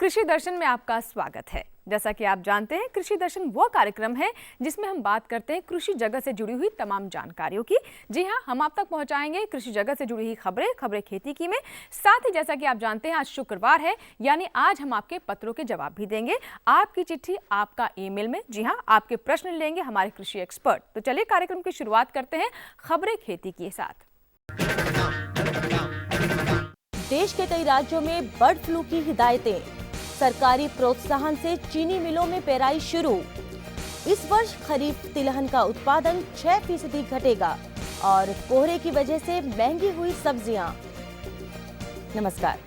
कृषि दर्शन में आपका स्वागत है। जैसा कि आप जानते हैं, कृषि दर्शन वो कार्यक्रम है जिसमें हम बात करते हैं कृषि जगत से जुड़ी हुई तमाम जानकारियों की। जी हाँ, हम आप तक पहुंचाएंगे कृषि जगत से जुड़ी हुई खबरें खेती की में। साथ ही जैसा कि आप जानते हैं, आज शुक्रवार है, यानी आज हम आपके पत्रों के जवाब भी देंगे। आपकी चिट्ठी आपका ईमेल में। जी हाँ, आपके प्रश्न लेंगे हमारे कृषि एक्सपर्ट। तो चलिए कार्यक्रम की शुरुआत करते हैं खबरें खेती के साथ। देश के कई राज्यों में बर्ड फ्लू की हिदायतें। सरकारी प्रोत्साहन से चीनी मिलों में पेराई शुरू। इस वर्ष खरीफ तिलहन का उत्पादन 6% घटेगा और कोहरे की वजह से महंगी हुई सब्जियां। नमस्कार,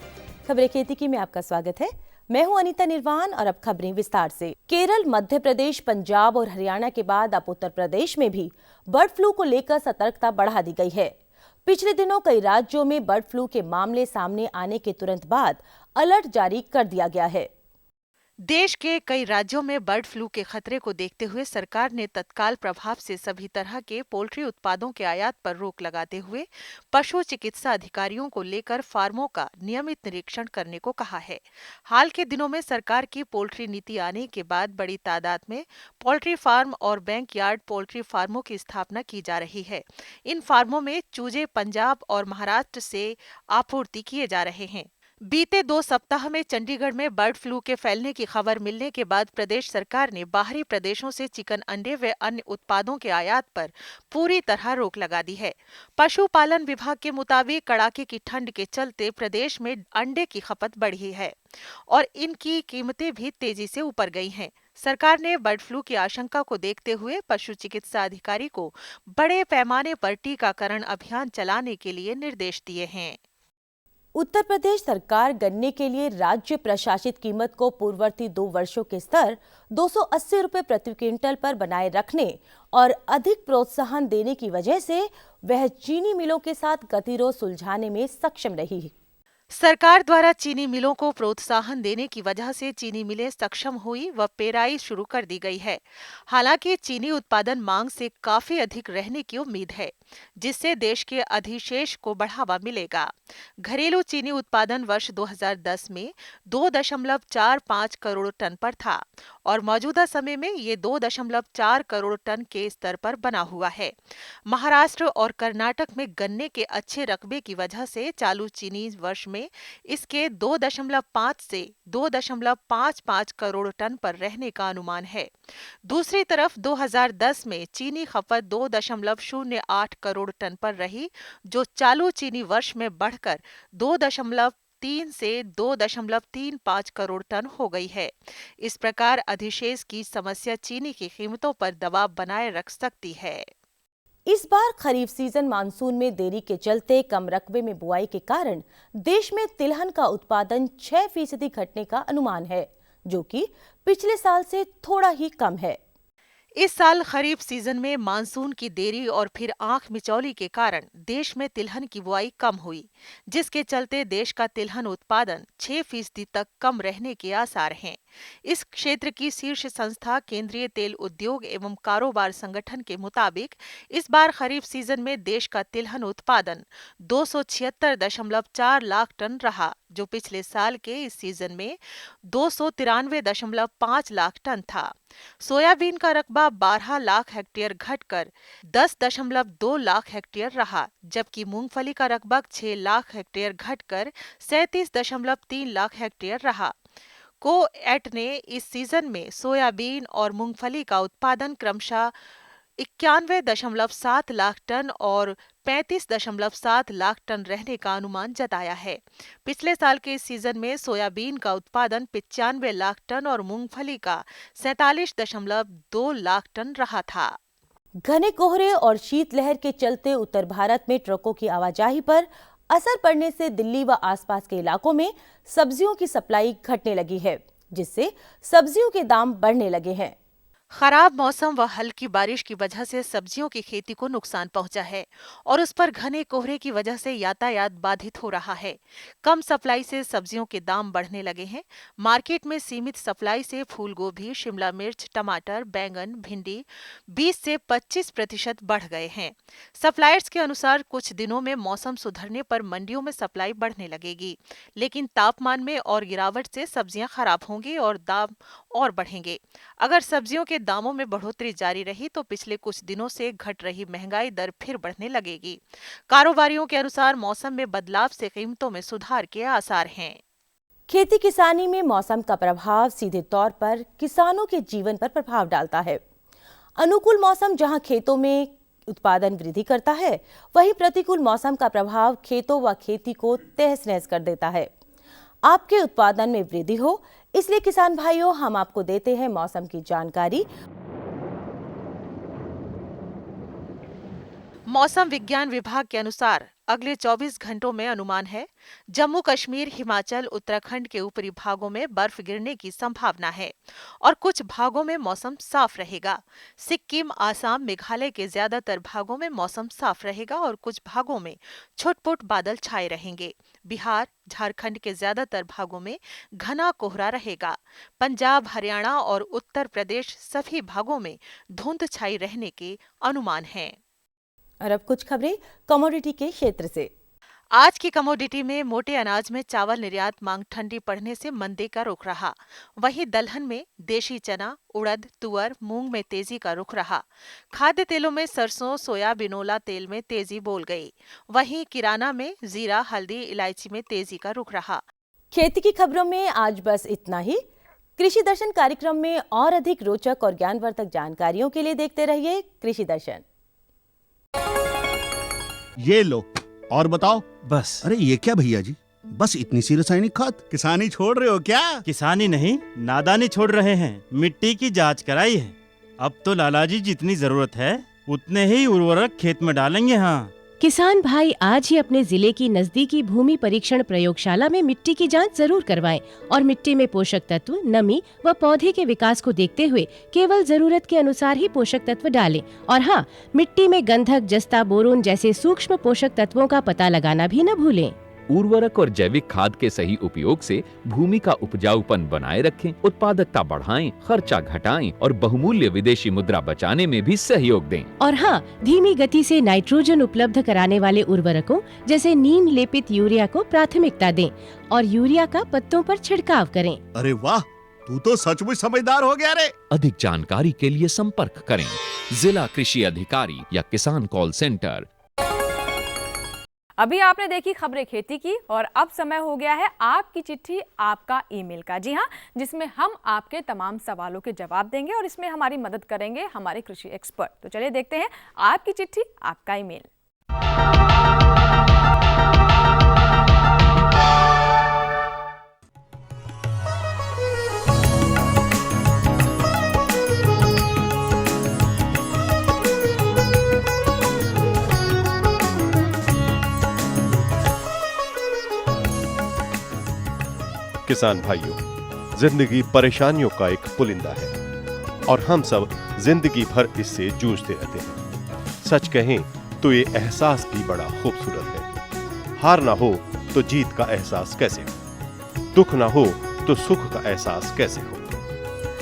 खबरें खेती की में आपका स्वागत है। मैं हूं अनीता निर्वाण और अब खबरें विस्तार से। केरल, मध्य प्रदेश, पंजाब और हरियाणा के बाद अब उत्तर प्रदेश में भी बर्ड फ्लू को लेकर सतर्कता बढ़ा दी गई है। पिछले दिनों कई राज्यों में बर्ड फ्लू के मामले सामने आने के तुरंत बाद अलर्ट जारी कर दिया गया है। देश के कई राज्यों में बर्ड फ्लू के खतरे को देखते हुए सरकार ने तत्काल प्रभाव से सभी तरह के पोल्ट्री उत्पादों के आयात पर रोक लगाते हुए पशु चिकित्सा अधिकारियों को लेकर फार्मों का नियमित निरीक्षण करने को कहा है। हाल के दिनों में सरकार की पोल्ट्री नीति आने के बाद बड़ी तादाद में पोल्ट्री फार्म और बैकयार्ड पोल्ट्री फार्मों की स्थापना की जा रही है। इन फार्मों में चूजे पंजाब और महाराष्ट्र से आपूर्ति किए जा रहे हैं। बीते 2 सप्ताह में चंडीगढ़ में बर्ड फ्लू के फैलने की खबर मिलने के बाद प्रदेश सरकार ने बाहरी प्रदेशों से चिकन, अंडे व अन्य उत्पादों के आयात पर पूरी तरह रोक लगा दी है। पशुपालन विभाग के मुताबिक कड़ाके की ठंड के चलते प्रदेश में अंडे की खपत बढ़ी है और इनकी कीमतें भी तेजी से ऊपर गई हैं। सरकार ने बर्ड फ्लू की आशंका को देखते हुए पशु चिकित्सा अधिकारी को बड़े पैमाने पर टीकाकरण अभियान चलाने के लिए निर्देश दिए हैं। उत्तर प्रदेश सरकार गन्ने के लिए राज्य प्रशासित कीमत को पूर्ववर्ती 2 वर्षों के स्तर 280 रुपये प्रति क्विंटल पर बनाए रखने और अधिक प्रोत्साहन देने की वजह से वह चीनी मिलों के साथ गतिरोध सुलझाने में सक्षम रही। सरकार द्वारा चीनी मिलों को प्रोत्साहन देने की वजह से चीनी मिलें सक्षम हुई व पेराई शुरू कर दी गई है। हालांकि चीनी उत्पादन मांग से काफी अधिक रहने की उम्मीद है, जिससे देश के अधिशेष को बढ़ावा मिलेगा। घरेलू चीनी उत्पादन वर्ष 2010 में 2.45 करोड़ टन पर था और मौजूदा समय में ये 2.4 करोड़ टन के स्तर पर बना हुआ है। महाराष्ट्र और कर्नाटक में गन्ने के अच्छे रकबे की वजह से चालू चीनी वर्ष में इसके 2.5 से 2.55 करोड़ टन पर रहने का अनुमान है। दूसरी तरफ 2010 में चीनी खपत 2.08 करोड़ टन पर रही, जो चालू चीनी वर्ष में बढ़कर 2.3 से 2.35 करोड़ टन हो गई है। इस प्रकार अधिशेष की समस्या चीनी की कीमतों पर दबाव बनाए रख सकती है। इस बार खरीफ सीजन मानसून में देरी के चलते कम रकबे में बुआई के कारण देश में तिलहन का उत्पादन 6% घटने का अनुमान है, जो कि पिछले साल से थोड़ा ही कम है। इस साल खरीफ सीजन में मानसून की देरी और फिर आंख मिचौली के कारण देश में तिलहन की बुआई कम हुई, जिसके चलते देश का तिलहन उत्पादन 6% तक कम रहने के आसार हैं। इस क्षेत्र की शीर्ष संस्था केंद्रीय तेल उद्योग एवं कारोबार संगठन के मुताबिक इस बार खरीफ सीजन में देश का तिलहन उत्पादन 276.4 लाख टन रहा, जो पिछले साल के इस सीजन में 293.5 लाख टन था। सोयाबीन का रकबा 12 लाख हेक्टेयर घटकर 10.2 लाख हेक्टेयर रहा, जबकि मूंगफली का रकबा 6 लाख हेक्टेयर घटकर 37.3 लाख हेक्टेयर रहा। कोएट ने इस सीजन में सोयाबीन और मूंगफली का उत्पादन क्रमशः 91.7 लाख टन और 35.7 लाख टन रहने का अनुमान जताया है। पिछले साल के इस सीजन में सोयाबीन का उत्पादन 95 लाख टन और मूंगफली का 47.2 लाख टन रहा था। घने कोहरे और शीतलहर के चलते उत्तर भारत में ट्रकों की आवाजाही पर असर पड़ने से दिल्ली व आसपास के इलाकों में सब्जियों की सप्लाई घटने लगी है, जिससे सब्जियों के दाम बढ़ने लगे हैं। खराब मौसम व हल्की बारिश की वजह से सब्जियों की खेती को नुकसान पहुंचा है और उस पर घने कोहरे की वजह से यातायात बाधित हो रहा है। कम सप्लाई से सब्जियों के दाम बढ़ने लगे हैं। मार्केट में सीमित सप्लाई से फूल गोभी, शिमला मिर्च, टमाटर, बैंगन, भिंडी 20 से 25% बढ़ गए हैं। सप्लायर्स के अनुसार कुछ दिनों में मौसम सुधरने पर मंडियों में सप्लाई बढ़ने लगेगी, लेकिन तापमान में और गिरावट से सब्जियां खराब होंगी और दाम और बढ़ेंगे। अगर सब्जियों के दामों में बढ़ोतरी जारी रही तो पिछले कुछ दिनों से घट रही महंगाई दर फिर बढ़ने लगेगी। कारोबारियों के अनुसार मौसम में बदलाव से कीमतों में सुधार के आसार हैं। खेती किसानी में मौसम का प्रभाव सीधे तौर पर किसानों के जीवन पर प्रभाव डालता है। अनुकूल मौसम जहां खेतों में उत्पादन वृद्धि करता है, वहीं प्रतिकूल मौसम का प्रभाव खेतों व खेती को तहस नहस कर देता है। आपके उत्पादन में वृद्धि हो, इसलिए किसान भाइयों, हम आपको देते हैं मौसम की जानकारी। मौसम विज्ञान विभाग के अनुसार अगले 24 घंटों में अनुमान है जम्मू कश्मीर, हिमाचल, उत्तराखंड के ऊपरी भागों में बर्फ गिरने की संभावना है और कुछ भागों में मौसम साफ रहेगा। सिक्किम, आसाम, मेघालय के ज्यादातर भागों में मौसम साफ रहेगा और कुछ भागों में छुटपुट बादल छाए रहेंगे। बिहार, झारखंड के ज्यादातर भागों में घना कोहरा रहेगा। पंजाब, हरियाणा और उत्तर प्रदेश सभी भागों में धुंध छाई रहने के अनुमान हैं। और अब कुछ खबरें कमोडिटी के क्षेत्र से। आज की कमोडिटी में मोटे अनाज में चावल निर्यात मांग ठंडी पड़ने से मंदी का रुख रहा। वहीं दलहन में देशी चना, उड़द, तुअर, मूंग में तेजी का रुख रहा। खाद्य तेलों में सरसों, सोया, बिनोला तेल में तेजी बोल गई। वहीं किराना में जीरा, हल्दी, इलायची में तेजी का रुख रहा। खेती की खबरों में आज बस इतना ही। कृषि दर्शन कार्यक्रम में और अधिक रोचक और ज्ञानवर्धक जानकारियों के लिए देखते रहिए कृषि दर्शन। ये लो और बताओ। बस। अरे ये क्या भैया जी, बस इतनी सी रासायनिक खाद? किसानी छोड़ रहे हो क्या? किसानी नहीं, नादानी छोड़ रहे हैं। मिट्टी की जांच कराई है। अब तो लालाजी जितनी जरूरत है उतने ही उर्वरक खेत में डालेंगे। हाँ, किसान भाई आज ही अपने जिले की नजदीकी भूमि परीक्षण प्रयोगशाला में मिट्टी की जांच जरूर करवाएं और मिट्टी में पोषक तत्व, नमी व पौधे के विकास को देखते हुए केवल जरूरत के अनुसार ही पोषक तत्व डालें। और हाँ, मिट्टी में गंधक, जस्ता, बोरोन जैसे सूक्ष्म पोषक तत्वों का पता लगाना भी न भूलें। उर्वरक और जैविक खाद के सही उपयोग से भूमि का उपजाऊपन बनाए रखें, उत्पादकता बढ़ाएं, खर्चा घटाएं और बहुमूल्य विदेशी मुद्रा बचाने में भी सहयोग दें। और हाँ, धीमी गति से नाइट्रोजन उपलब्ध कराने वाले उर्वरकों जैसे नीम लेपित यूरिया को प्राथमिकता दें और यूरिया का पत्तों पर छिड़काव करें। अरे वाह, तू तो सचमुच समझदार हो गया रे। अधिक जानकारी के लिए संपर्क करें जिला कृषि अधिकारी या किसान कॉल सेंटर। अभी आपने देखी खबरें खेती की और अब समय हो गया है आपकी चिट्ठी आपका ईमेल का। जी हाँ, जिसमें हम आपके तमाम सवालों के जवाब देंगे और इसमें हमारी मदद करेंगे हमारे कृषि एक्सपर्ट। तो चलिए देखते हैं आपकी चिट्ठी आपका ईमेल। किसान भाइयों, जिंदगी परेशानियों का एक पुलिंदा है और हम सब जिंदगी भर इससे जूझते रहते हैं। सच कहें तो ये एहसास भी बड़ा खूबसूरत है। हार ना हो तो जीत का एहसास कैसे हो, दुख ना हो तो सुख का एहसास कैसे हो।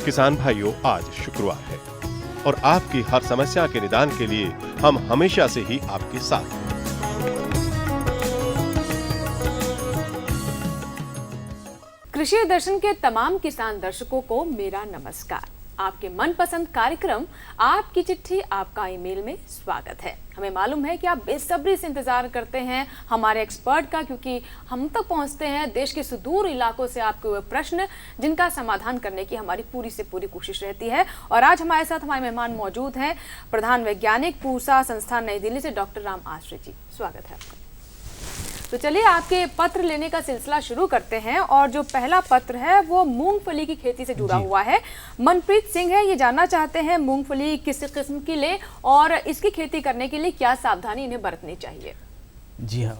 किसान भाइयों, आज शुक्रवार है और आपकी हर समस्या के निदान के लिए हम हमेशा से ही आपके साथ हैं। कृषि दर्शन के तमाम किसान दर्शकों को मेरा नमस्कार। आपके मनपसंद कार्यक्रम आपकी चिट्ठी आपका ईमेल में स्वागत है। हमें मालूम है कि आप बेसब्री से इंतजार करते हैं हमारे एक्सपर्ट का, क्योंकि हम तक पहुंचते हैं देश के सुदूर इलाकों से आपके वो प्रश्न जिनका समाधान करने की हमारी पूरी से पूरी कोशिश रहती है। और आज हमारे साथ हमारे मेहमान मौजूद हैं प्रधान वैज्ञानिक, पूसा संस्थान, नई दिल्ली से डॉक्टर राम आश्रय जी। स्वागत है आपका। तो चलिए आपके पत्र लेने का सिलसिला शुरू करते हैं और जो पहला पत्र है वो मूंगफली की खेती से जुड़ा हुआ है। मनप्रीत सिंह है, ये जानना चाहते हैं मूंगफली किस किस्म की ले और इसकी खेती करने के लिए क्या सावधानी इन्हें बरतनी चाहिए। जी हाँ,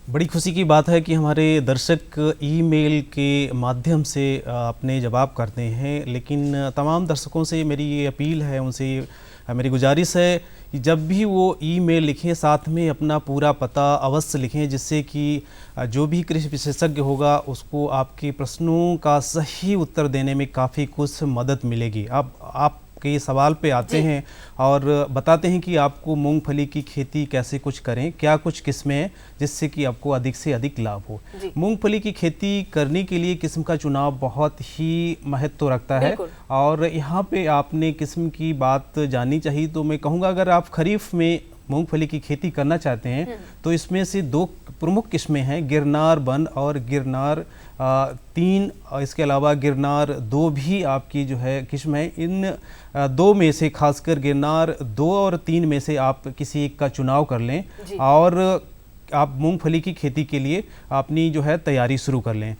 बड़ी खुशी की बात है कि हमारे दर्शक ईमेल के माध्यम से अपने जवाब करते हैं, लेकिन तमाम दर्शकों से मेरी ये अपील है, उनसे मेरी गुजारिश है कि जब भी वो ईमेल लिखें साथ में अपना पूरा पता अवश्य लिखें, जिससे कि जो भी कृषि विशेषज्ञ होगा उसको आपके प्रश्नों का सही उत्तर देने में काफ़ी कुछ मदद मिलेगी। अब आप के सवाल पे आते हैं और बताते हैं कि आपको मूंगफली की खेती कैसे कुछ करें, क्या कुछ किस्में हैं जिससे कि आपको अधिक से अधिक लाभ हो। मूंगफली की खेती करने के लिए किस्म का चुनाव बहुत ही महत्व रखता है और यहाँ पे आपने किस्म की बात जाननी चाहिए तो मैं कहूँगा अगर आप खरीफ में मूंगफली की खेती करना चाहते हैं तो इसमें से 2 प्रमुख किस्में हैं, गिरनार 1 और गिरनार 3। इसके अलावा गिरनार 2 भी आपकी जो है किस्म है। इन 2 में से खासकर गिरनार 2 और 3 में से आप किसी एक का चुनाव कर लें और आप मूंगफली की खेती के लिए अपनी जो है तैयारी शुरू कर लें।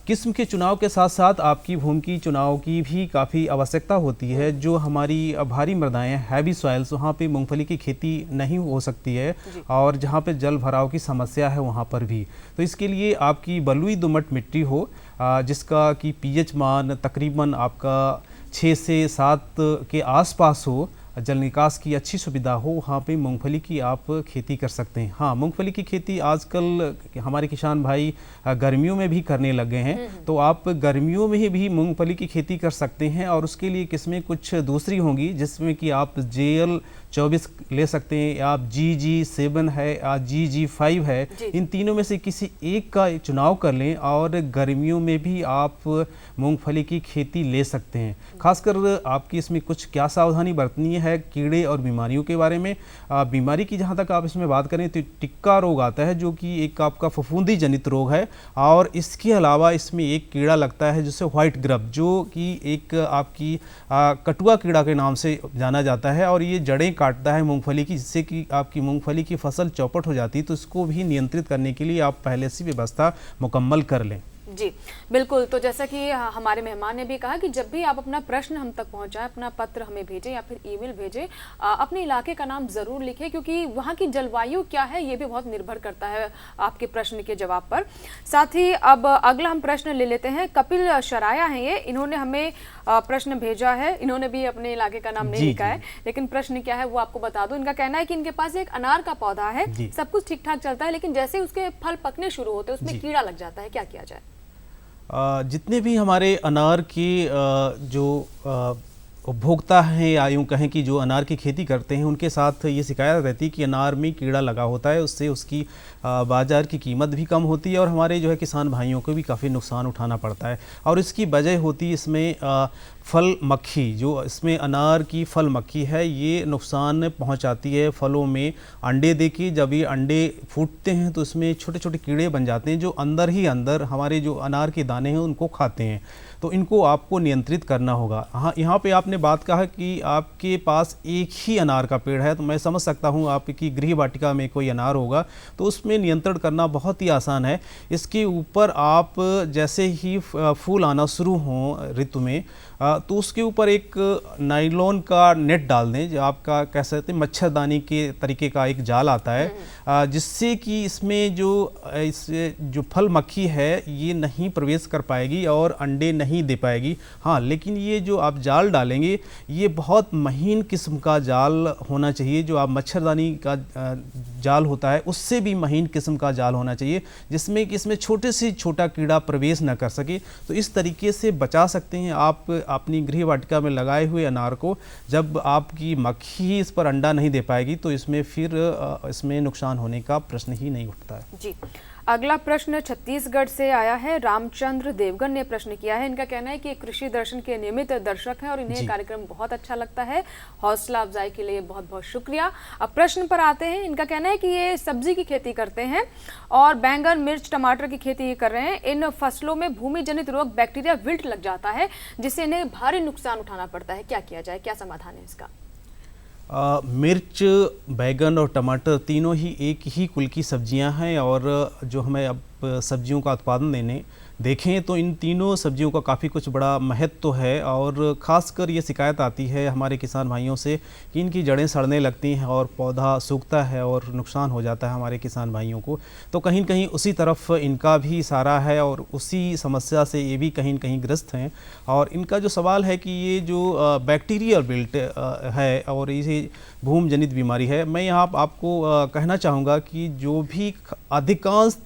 किस्म के चुनाव के साथ साथ आपकी भूमि की चुनाव की भी काफ़ी आवश्यकता होती है। जो हमारी भारी मृदाएँ हैवी सॉइल्स, वहाँ पे मूंगफली की खेती नहीं हो सकती है और जहाँ पे जल भराव की समस्या है वहाँ पर भी। तो इसके लिए आपकी बलुई दोमट मिट्टी हो जिसका कि पीएच मान तकरीबन आपका 6 से 7 के आसपास हो, जल निकास की अच्छी सुविधा हो, वहाँ पे मूंगफली की आप खेती कर सकते हैं। हाँ, मूंगफली की खेती आजकल हमारे किसान भाई गर्मियों में भी करने लगे हैं, तो आप गर्मियों में भी मूंगफली की खेती कर सकते हैं और उसके लिए किस्में कुछ दूसरी होंगी जिसमें कि आप JL 24 ले सकते हैं, आप GG7 है या GG5 है। इन तीनों में से किसी एक का चुनाव कर लें और गर्मियों में भी आप मूंगफली की खेती ले सकते हैं। खासकर आपकी इसमें कुछ क्या सावधानी बरतनी है कीड़े और बीमारियों के बारे में। बीमारी की जहाँ तक आप इसमें बात करें तो टिक्का रोग आता है जो कि एक आपका फफूंदी जनित रोग है और इसके अलावा इसमें एक कीड़ा लगता है जिसे व्हाइट ग्रब, जो कि एक आपकी कटुआ कीड़ा के नाम से जाना जाता है और ये जड़ें काटता है मूंगफली की, जिससे कि आपकी मूंगफली की फसल चौपट हो जाती है। तो इसको भी नियंत्रित करने के लिए आप पहले से व्यवस्था मुकम्मल कर लें। जी बिल्कुल। तो जैसा कि हमारे मेहमान ने भी कहा कि जब भी आप अपना प्रश्न हम तक पहुंचाएं, अपना पत्र हमें भेजें या फिर ईमेल भेजें, अपने इलाके का नाम ज़रूर लिखें क्योंकि वहां की जलवायु क्या है ये भी बहुत निर्भर करता है आपके प्रश्न के जवाब पर। साथ ही अब अगला हम प्रश्न ले लेते हैं। कपिल शराया हैं ये, इन्होंने हमें प्रश्न भेजा है। इन्होंने भी अपने इलाके का नाम नहीं लिखा है, लेकिन प्रश्न क्या है वो आपको बता दूं। इनका कहना है कि इनके पास एक अनार का पौधा है, सब कुछ ठीक ठाक चलता है, लेकिन जैसे उसके फल पकने शुरू होते हैं उसमें कीड़ा लग जाता है, क्या किया जाए? जितने भी हमारे अनार की जो उपभोक्ता हैं या यूँ कहें कि जो अनार की खेती करते हैं उनके साथ ये शिकायत रहती है कि अनार में कीड़ा लगा होता है, उससे उसकी बाज़ार की कीमत भी कम होती है और हमारे जो है किसान भाइयों को भी काफ़ी नुकसान उठाना पड़ता है। और इसकी वजह होती है इसमें फल मक्खी, जो इसमें अनार की फल मक्खी है, ये नुकसान पहुंचाती है फलों में। अंडे देके जब ये अंडे फूटते हैं तो इसमें छोटे छोटे कीड़े बन जाते हैं जो अंदर ही अंदर हमारे जो अनार के दाने हैं उनको खाते हैं। तो इनको आपको नियंत्रित करना होगा। हाँ, यहाँ पे आपने बात कहा कि आपके पास एक ही अनार का पेड़ है, तो मैं समझ सकता हूँ आपकी गृह वाटिका में कोई अनार होगा तो उसमें नियंत्रण करना बहुत ही आसान है। इसके ऊपर आप जैसे ही फूल आना शुरू हों ऋतु में तो उसके ऊपर एक नायलॉन का नेट डाल दें, जो आपका कह सकते हैं मच्छरदानी के तरीके का एक जाल आता है, जिससे कि इसमें जो फल मक्खी है ये नहीं प्रवेश कर पाएगी और अंडे नहीं दे पाएगी। हाँ, लेकिन ये जो आप जाल डालेंगे ये बहुत महीन किस्म का जाल होना चाहिए। जो आप मच्छरदानी का जाल होता है उससे भी महीन किस्म का जाल होना चाहिए, जिसमें कि इसमें छोटे से छोटा कीड़ा प्रवेश न कर सके। तो इस तरीके से बचा सकते हैं आप अपनी गृह वाटिका में लगाए हुए अनार को। जब आपकी मक्खी इस पर अंडा नहीं दे पाएगी तो इसमें फिर इसमें नुकसान होने का प्रश्न ही नहीं उठता है। जी, अगला प्रश्न छत्तीसगढ़ से आया है। रामचंद्र देवगन ने प्रश्न किया है। इनका कहना है कि कृषि दर्शन के नियमित दर्शक हैं और इन्हें कार्यक्रम बहुत अच्छा लगता है। हौसला अफजाई के लिए बहुत बहुत शुक्रिया। अब प्रश्न पर आते हैं। इनका कहना है कि ये सब्जी की खेती करते हैं और बैंगन, मिर्च, टमाटर की खेती कर रहे हैं। इन फसलों में भूमि जनित रोग बैक्टीरिया विल्ट लग जाता है जिससे इन्हें भारी नुकसान उठाना पड़ता है। क्या किया जाए, क्या समाधान है इसका? मिर्च, बैगन और टमाटर तीनों ही एक ही कुल की सब्जियां हैं और जो हमें अब सब्जियों का उत्पादन देखें तो इन तीनों सब्जियों का काफ़ी कुछ बड़ा महत्व तो है। और ख़ासकर ये शिकायत आती है हमारे किसान भाइयों से कि इनकी जड़ें सड़ने लगती हैं और पौधा सूखता है और नुकसान हो जाता है हमारे किसान भाइयों को। तो कहीं न कहीं उसी तरफ इनका भी इशारा है और उसी समस्या से ये भी कहीं न कहीं ग्रस्त हैं। और इनका जो सवाल है कि ये जो बैक्टीरियल बिल्ट है और ये भूमि जनित बीमारी है, मैं यहाँ आपको कहना चाहूँगा कि जो भी अधिकांश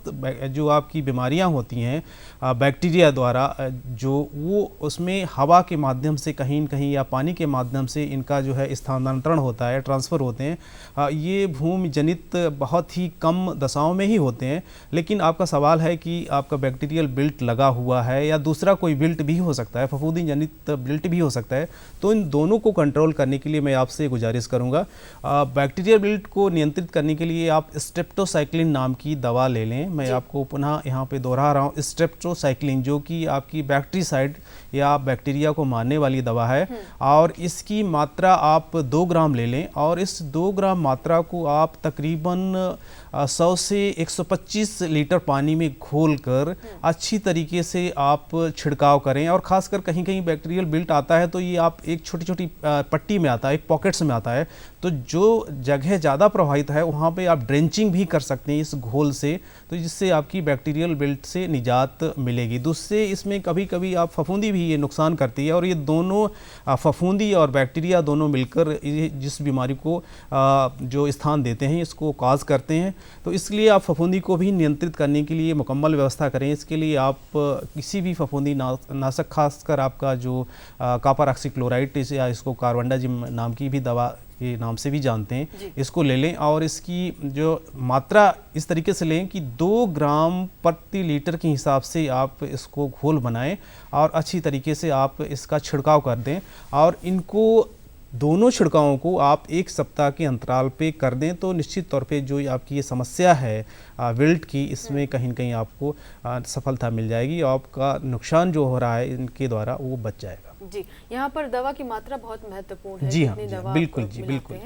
जो आपकी बीमारियाँ होती हैं बैक्टीरिया द्वारा, जो वो उसमें हवा के माध्यम से कहीं न कहीं या पानी के माध्यम से इनका जो है स्थानांतरण होता है, ट्रांसफ़र होते हैं। ये भूमि जनित बहुत ही कम दशाओं में ही होते हैं। लेकिन आपका सवाल है कि आपका बैक्टीरियल बिल्ट लगा हुआ है या दूसरा कोई बिल्ट भी हो सकता है, फफूंदी जनित बिल्ट भी हो सकता है। तो इन दोनों को कंट्रोल करने के लिए मैं आपसे गुजारिश करूँगा, बैक्टीरियल बिल्ट को नियंत्रित करने के लिए आप स्ट्रेप्टोसाइक्लिन नाम की दवा ले लें। मैं आपको पुनः यहाँ पे दोहरा रहा हूँ, स्ट्रेप्टोसाइक्लिन जो कि आपकी बैक्टीसाइड या बैक्टीरिया को मारने वाली दवा है। और इसकी मात्रा आप 2 ग्राम ले लें और इस 2 ग्राम मात्रा को आप तकरीबन 100 से 125 लीटर पानी में घोलकर अच्छी तरीके से आप छिड़काव करें। और ख़ासकर कहीं कहीं बैक्टीरियल बिल्ट आता है तो ये आप एक छोटी छोटी पट्टी में आता है, एक पॉकेट्स में आता है। तो जो जगह ज़्यादा प्रभावित है वहाँ पे आप ड्रेंचिंग भी कर सकते हैं इस घोल से, तो जिससे आपकी बैक्टीरियल बिल्ट से निजात मिलेगी। दूसरे इसमें कभी कभी आप फफूंदी भी ये नुकसान करती है और ये दोनों फफूंदी और बैक्टीरिया दोनों मिलकर जिस बीमारी को जो स्थान देते हैं इसको काज करते हैं। तो इसलिए आप फफूंदी को भी नियंत्रित करने के लिए मुकम्मल व्यवस्था करें। इसके लिए आप किसी भी फफूंदी नाशक, खासकर आपका जो कॉपर ऑक्सीक्लोराइड या इसको कार्बेंडाजिम नाम की भी दवा के नाम से भी जानते हैं, इसको ले लें। और इसकी जो मात्रा इस तरीके से लें कि 2 ग्राम प्रति लीटर के हिसाब से आप इसको घोल बनाएं और अच्छी तरीके से आप इसका छिड़काव कर दें। और इनको दोनों छिड़कावों को आप 1 सप्ताह के अंतराल पे कर दें तो निश्चित तौर पे जो आपकी ये समस्या है विल्ट की, इसमें कहीं न कहीं आपको सफलता मिल जाएगी और आपका नुकसान जो हो रहा है इनके द्वारा वो बच जाएगा। जी, यहाँ पर दवा की मात्रा बहुत महत्वपूर्ण है। जी हाँ, बिल्कुल जी, बिल्कुल।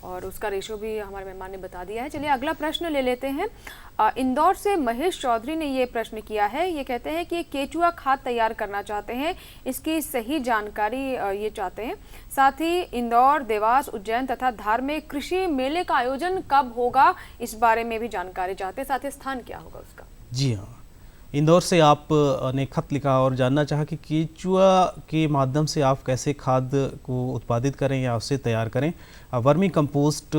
और उसका रेशो भी हमारे मेहमान ने बता दिया है। चलिए अगला प्रश्न ले लेते हैं। इंदौर से महेश चौधरी ने ये प्रश्न किया है। ये कहते हैं कि केचुआ खाद तैयार करना चाहते हैं, इसकी सही जानकारी ये चाहते हैं। साथ ही इंदौर, देवास, उज्जैन तथा धार में कृषि मेले का आयोजन कब होगा, इस बारे में भी जानकारी चाहते हैं। साथ ही स्थान क्या होगा उसका। जी हाँ, इंदौर से आप ने खत लिखा और जानना चाहा कि केचुआ के माध्यम से आप कैसे खाद को उत्पादित करें या उसे तैयार करें। वर्मी कंपोस्ट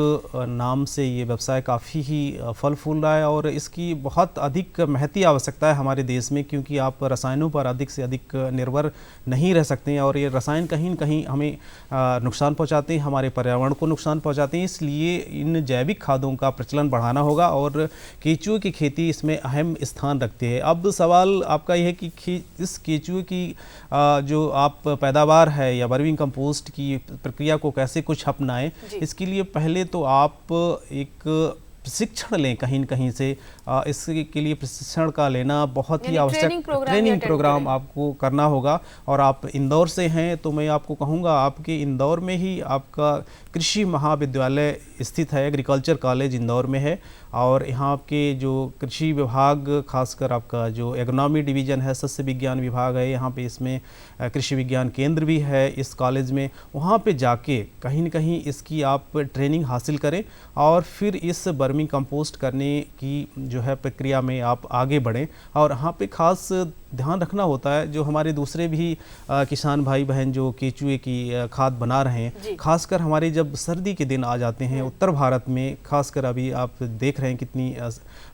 नाम से ये व्यवसाय काफ़ी ही फल फूल रहा है और इसकी बहुत अधिक महती आवश्यकता है हमारे देश में, क्योंकि आप रसायनों पर अधिक से अधिक निर्भर नहीं रह सकते हैं और ये रसायन कहीं न कहीं हमें नुकसान पहुंचाते हैं, हमारे पर्यावरण को नुकसान पहुंचाते हैं। इसलिए इन जैविक खादों का प्रचलन बढ़ाना होगा और केचुए की खेती इसमें अहम स्थान रखती है। अब सवाल आपका यह है कि इस केचुए की जो आप पैदावार है या वर्मी कंपोस्ट की प्रक्रिया को कैसे कुछ अपनाएं। इसके लिए पहले तो आप एक प्रशिक्षण लें कहीं न कहीं से। इसके लिए प्रशिक्षण का लेना बहुत ही आवश्यक, ट्रेनिंग प्रोग्राम आपको करना होगा। और आप इंदौर से हैं तो मैं आपको कहूँगा आपके इंदौर में ही आपका कृषि महाविद्यालय स्थित है, एग्रीकल्चर कॉलेज इंदौर में है। और यहाँ के जो कृषि विभाग, खासकर आपका जो एग्रोनॉमी डिवीज़न है, सस्य विज्ञान विभाग है, यहाँ पे इसमें कृषि विज्ञान केंद्र भी है इस कॉलेज में। वहाँ पे जाके कहीं न कहीं इसकी आप ट्रेनिंग हासिल करें और फिर इस वर्मी कंपोस्ट करने की जो है प्रक्रिया में आप आगे बढ़ें। और यहाँ पे खास ध्यान रखना होता है, जो हमारे दूसरे भी किसान भाई बहन जो केचुए की खाद बना रहे हैं, खासकर हमारे जब सर्दी के दिन आ जाते हैं उत्तर भारत में, खासकर अभी आप देख रहे हैं कितनी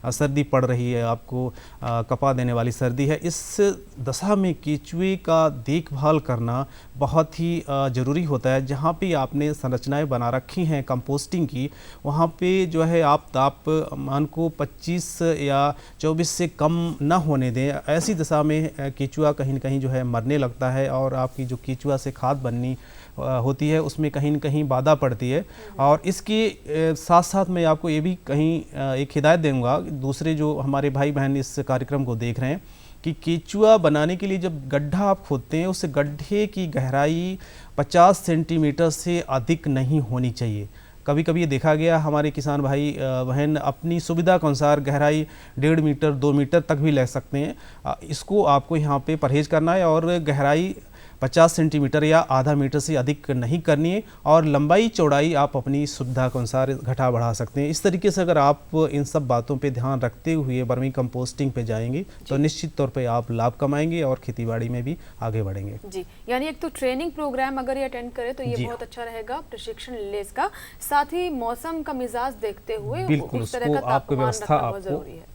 सर्दी पड़ रही है, आपको कपा देने वाली सर्दी है। इस दशा में केचुए का देखभाल करना बहुत ही ज़रूरी होता है। जहाँ पे आपने संरचनाएं बना रखी हैं कंपोस्टिंग की, वहाँ पे जो है आप तापमान को 25 या 24 से कम न होने दें। ऐसी दशा में केचुआ कहीं न कहीं जो है मरने लगता है और आपकी जो केचुआ से खाद बननी होती है उसमें कहीं न कहीं बाधा पड़ती है। और इसके साथ साथ मैं आपको ये भी कहीं एक हिदायत दूंगा दूसरे जो हमारे भाई बहन इस कार्यक्रम को देख रहे हैं कि केचुआ बनाने के लिए जब गड्ढा आप खोदते हैं, उस गड्ढे की गहराई 50 सेंटीमीटर से अधिक नहीं होनी चाहिए। कभी कभी ये देखा गया हमारे किसान भाई बहन अपनी सुविधा के अनुसार गहराई 1.5 मीटर 2 मीटर तक भी ले सकते हैं। इसको आपको यहाँ पे परहेज करना है और गहराई 50 सेंटीमीटर या आधा मीटर से अधिक नहीं करनी है और लंबाई चौड़ाई आप अपनी सुविधा के अनुसार घटा बढ़ा सकते हैं। इस तरीके से अगर आप इन सब बातों पे ध्यान रखते हुए वर्मी कंपोस्टिंग पे जाएंगे तो निश्चित तौर पे आप लाभ कमाएंगे और खेतीबाड़ी में भी आगे बढ़ेंगे। जी, यानी एक तो ट्रेनिंग प्रोग्राम अगर ये अटेंड करें तो ये बहुत अच्छा रहेगा, प्रशिक्षण ले इसका, साथ ही मौसम का मिजाज देखते हुए बिल्कुल उस तरह का उसको आपको तापमान व्यवस्था रखना बहुत आपको जरूरी है,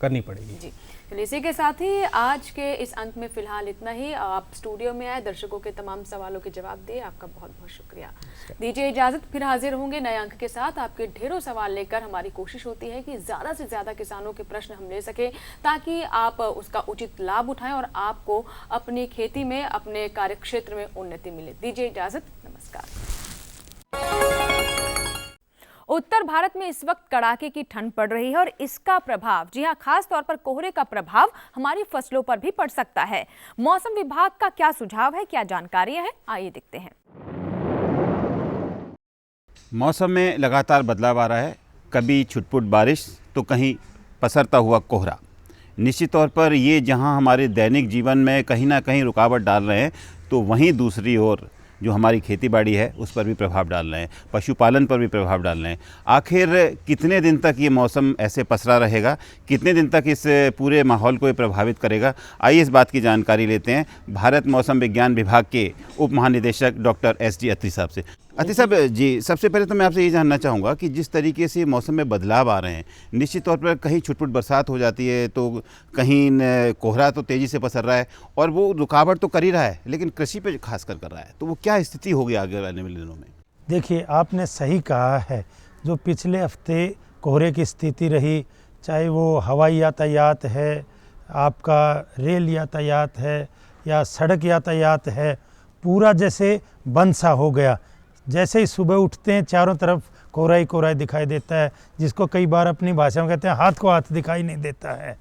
करनी पड़ेगी। जी। चलिए इसी के साथ ही आज के इस अंत में फिलहाल इतना ही। आप स्टूडियो में आए, दर्शकों के तमाम सवालों के जवाब दिए, आपका बहुत बहुत शुक्रिया। दीजिए इजाजत, फिर हाजिर होंगे नए अंक के साथ। आपके ढेरों सवाल लेकर हमारी कोशिश होती है कि ज़्यादा से ज़्यादा किसानों के प्रश्न हम ले सकें ताकि आप उसका उचित लाभ उठाएं और आपको अपनी खेती में, अपने कार्यक्षेत्र में उन्नति मिले। दीजिए इजाजत, नमस्कार। उत्तर भारत में इस वक्त कड़ाके की ठंड पड़ रही है और इसका प्रभाव, जी हां, खास तौर पर कोहरे का प्रभाव हमारी फसलों पर भी पड़ सकता है। मौसम विभाग का क्या सुझाव है, क्या जानकारियां हैं, आइए देखते हैं। मौसम में लगातार बदलाव आ रहा है, कभी छुटपुट बारिश तो कहीं पसरता हुआ कोहरा। निश्चित तौर पर ये जहां हमारे दैनिक जीवन में कहीं ना कहीं रुकावट डाल रहे हैं तो वहीं दूसरी ओर जो हमारी खेतीबाड़ी है उस पर भी प्रभाव डाल रहे हैं, पशुपालन पर भी प्रभाव डाल रहे हैं। आखिर कितने दिन तक ये मौसम ऐसे पसरा रहेगा, कितने दिन तक इस पूरे माहौल को ये प्रभावित करेगा, आइए इस बात की जानकारी लेते हैं भारत मौसम विज्ञान विभाग के उप महानिदेशक डॉक्टर एस.डी. अत्री साहब से। अत्री साहब जी, सबसे पहले तो मैं आपसे ये जानना चाहूँगा कि जिस तरीके से मौसम में बदलाव आ रहे हैं, निश्चित तौर पर कहीं छुटपुट बरसात हो जाती है तो कहीं कोहरा तो तेज़ी से पसर रहा है और वो रुकावट तो कर ही रहा है, लेकिन कृषि पे खास कर रहा है, तो वो क्या स्थिति होगी आगे आने वाले दिनों में? देखिए, आपने सही कहा है। जो पिछले हफ्ते कोहरे की स्थिति रही, चाहे वो हवाई यातायात है, आपका रेल यातायात है या सड़क यातायात है, पूरा जैसे बंद सा हो गया। जैसे ही सुबह उठते हैं चारों तरफ कोहरा ही कोहरा दिखाई देता है, जिसको कई बार अपनी भाषा में कहते हैं हाथ को हाथ दिखाई नहीं देता है।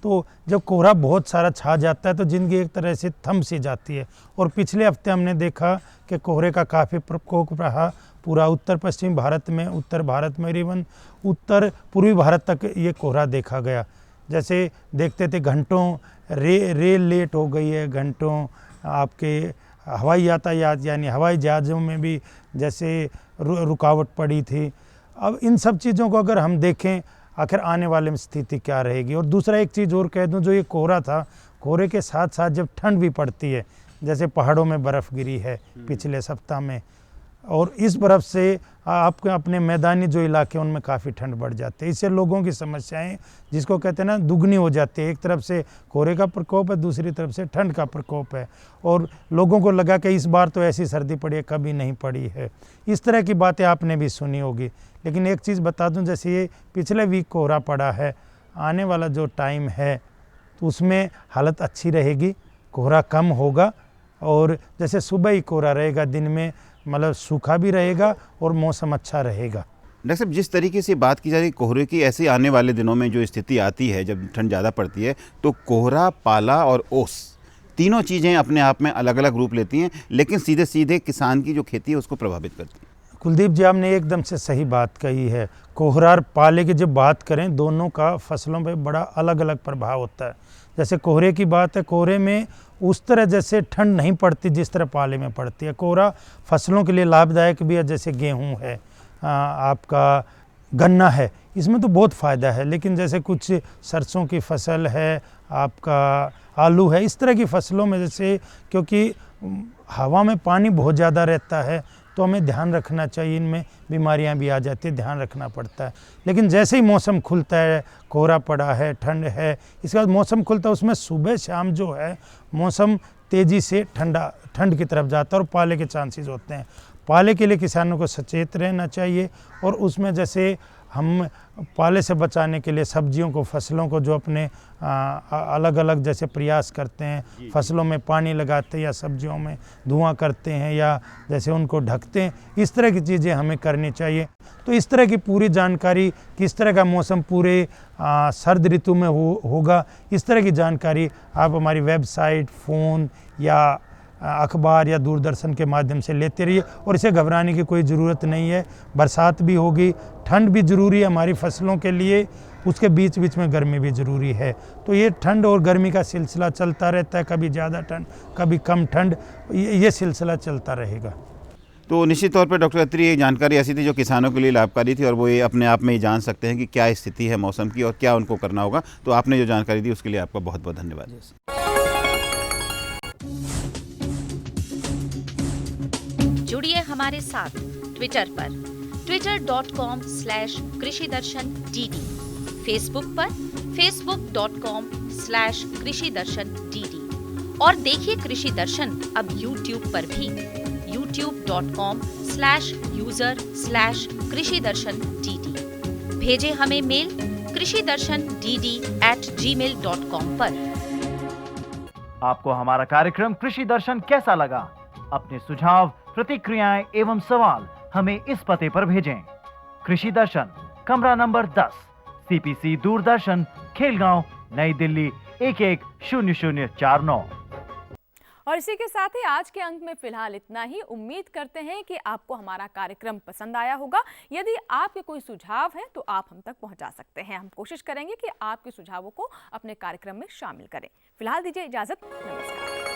तो जब कोहरा बहुत सारा छा जाता है तो ज़िंदगी एक तरह से थम सी जाती है। और पिछले हफ्ते हमने देखा कि कोहरे का काफ़ी प्रकोप रहा पूरा उत्तर पश्चिम भारत में, उत्तर भारत में, इवन उत्तर पूर्वी भारत तक ये कोहरा देखा गया। जैसे देखते थे घंटों रेल लेट हो गई है, घंटों आपके हवाई यातायात यानी हवाई जहाज़ों में भी जैसे रुकावट पड़ी थी। अब इन सब चीज़ों को अगर हम देखें, आखिर आने वाले में स्थिति क्या रहेगी। और दूसरा एक चीज़ और कह दूं, जो ये कोहरा था, कोहरे के साथ साथ जब ठंड भी पड़ती है, जैसे पहाड़ों में बर्फ़ गिरी है पिछले सप्ताह में, और इस बर्फ़ से आपके अपने मैदानी जो इलाके उनमें काफ़ी ठंड बढ़ जाती है। इससे लोगों की समस्याएं, जिसको कहते हैं ना, दुगनी हो जाती है। एक तरफ से कोहरे का प्रकोप है, दूसरी तरफ से ठंड का प्रकोप है, और लोगों को लगा कि इस बार तो ऐसी सर्दी पड़ी है, कभी नहीं पड़ी है। इस तरह की बातें आपने भी सुनी होगी। लेकिन एक चीज़ बता दूं, जैसे ये पिछले वीक कोहरा पड़ा है, आने वाला जो टाइम है तो उसमें हालत अच्छी रहेगी, कोहरा कम होगा, और जैसे सुबह ही कोहरा रहेगा, दिन में मतलब सूखा भी रहेगा और मौसम अच्छा रहेगा। डॉक्टर साहब, जिस तरीके से बात की जा रही है कोहरे की, ऐसे आने वाले दिनों में जो स्थिति आती है जब ठंड ज़्यादा पड़ती है तो कोहरा, पाला और ओस, तीनों चीज़ें अपने आप में अलग अलग रूप लेती हैं, लेकिन सीधे सीधे किसान की जो खेती है उसको प्रभावित करती हैं। कुलदीप जी, आपने एकदम से सही बात कही है। कोहरा और पाले की जब बात करें, दोनों का फसलों पे बड़ा अलग अलग प्रभाव होता है। जैसे कोहरे की बात है, कोहरे में उस तरह जैसे ठंड नहीं पड़ती जिस तरह पाले में पड़ती है। कोहरा फसलों के लिए लाभदायक भी है, जैसे गेहूं है, आपका गन्ना है, इसमें तो बहुत फ़ायदा है। लेकिन जैसे कुछ सरसों की फसल है, आपका आलू है, इस तरह की फसलों में जैसे, क्योंकि हवा में पानी बहुत ज़्यादा रहता है तो हमें ध्यान रखना चाहिए, इनमें बीमारियां भी आ जाती है, ध्यान रखना पड़ता है। लेकिन जैसे ही मौसम खुलता है, कोहरा पड़ा है, ठंड है, इसके बाद मौसम खुलता है, उसमें सुबह शाम जो है मौसम तेज़ी से ठंड की तरफ जाता है और पाले के चांसेस होते हैं। पाले के लिए किसानों को सचेत रहना चाहिए, और उसमें जैसे हम पाले से बचाने के लिए सब्जियों को, फसलों को जो अपने अलग अलग जैसे प्रयास करते हैं, फसलों में पानी लगाते हैं या सब्जियों में धुआं करते हैं या जैसे उनको ढकते हैं, इस तरह की चीज़ें हमें करनी चाहिए। तो इस तरह की पूरी जानकारी, किस तरह का मौसम पूरे सर्द ऋतु में होगा, इस तरह की जानकारी आप हमारी वेबसाइट, फ़ोन या अखबार या दूरदर्शन के माध्यम से लेते रहिए और इसे घबराने की कोई ज़रूरत नहीं है। बरसात भी होगी, ठंड भी ज़रूरी है हमारी फसलों के लिए, उसके बीच बीच में गर्मी भी ज़रूरी है। तो ये ठंड और गर्मी का सिलसिला चलता रहता है, कभी ज़्यादा ठंड कभी कम ठंड, ये सिलसिला चलता रहेगा। तो निश्चित तौर पर डॉक्टर अत्री ये जानकारी ऐसी थी जो किसानों के लिए लाभकारी थी और वो ये अपने आप में ही जान सकते हैं कि क्या स्थिति है मौसम की और क्या उनको करना होगा। तो आपने जो जानकारी दी उसके लिए आपका बहुत बहुत धन्यवाद। जुड़िए हमारे साथ ट्विटर पर twitter.com/कृषिदर्शन.dd, फेसबुक पर facebook.com/कृषिदर्शन.dd और देखिए कृषि दर्शन अब यूट्यूब पर भी youtube.com/user/कृषिदर्शन.dd। भेजे हमें मेल कृषिदर्शन.dd@gmail.com पर। आपको हमारा कार्यक्रम कृषि दर्शन कैसा लगा? अपने सुझाव, प्रतिक्रियाएं एवं सवाल हमें इस पते पर भेजें। कृषि दर्शन, कमरा नंबर 10, CPC दूरदर्शन, खेलगांव, नई दिल्ली 110049। और इसी के साथ ही आज के अंक में फिलहाल इतना ही। उम्मीद करते हैं कि आपको हमारा कार्यक्रम पसंद आया होगा। यदि आपके कोई सुझाव हैं तो आप हम तक पहुंचा सकते हैं। हम कोशिश करेंगे कि आपके सुझावों को अपने कार्यक्रम में शामिल करें। फिलहाल दीजिए इजाजत, नमस्कार।